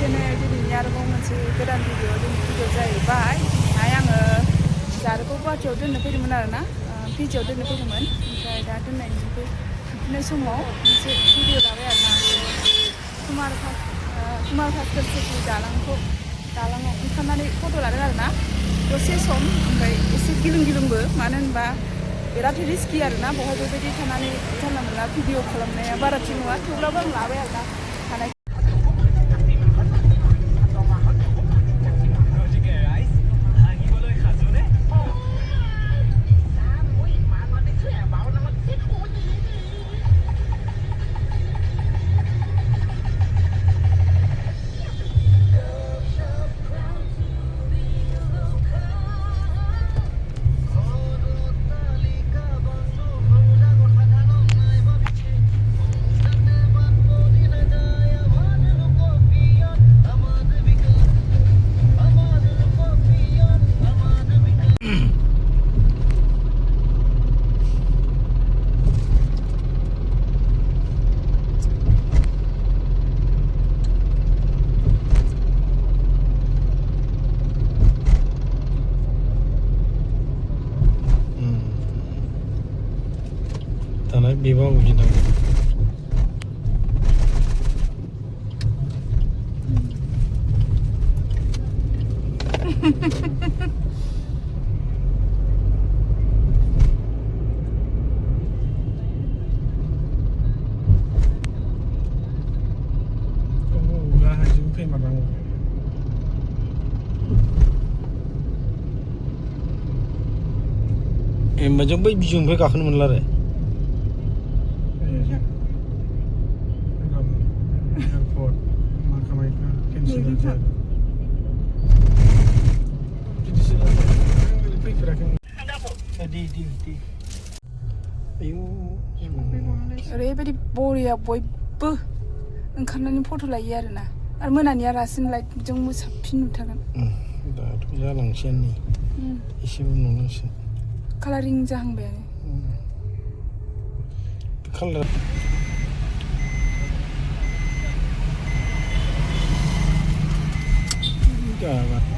channel दिनैनि आरोबाव मोनसे गोदान भिडिअ जाहैबाय दिनैहाय आङो जारुखौ गुवाहाटियाव दोननो फैदोंमोन आरोना पिजिआव दोननो फैदोंमोन ओमफ्राय दा दोननायनिफ्राय फैफिननाय समाव मोनसे भिडिअ लाबाय आरोना कुमार भास्कर सेतु दालाङाव ओंखारनानै फट' लादों आरोना दसे सम ओमफ्राय एसे गिलुंबो मानो होनबा बिराद रिस्कि आरोना बहाय बेबायदि थानानै जानला मोनला भिडिअ खालामनाया बारा थिग नङा थेवब्लाबो आं लाबाय आरोना थानाय tanah biwa uji nang. Oh, lah hajung pe marang. Majung bai bijung pe kakhan manla re. ओरैबायदि बरिया बयबो ओंखारनानै फट' लायो आरोना आरो मोनानिया रासिन लाइटजों साबसिन नुथारगोन दाथ' जालांसिगोन नै एसे उनावसिगोन कालारिं जाहांबायानो कालार जाबाय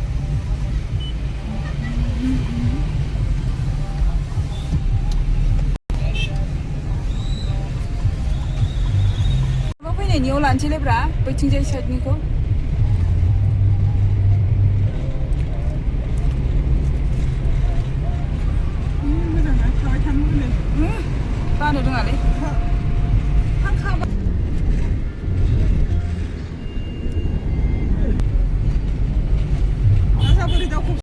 फैनायनियाव लानोसैलायब्रा बैथिंजाय साइडनिखौ मोजांना थाबाय थानो लुबैयो बानो रोङालै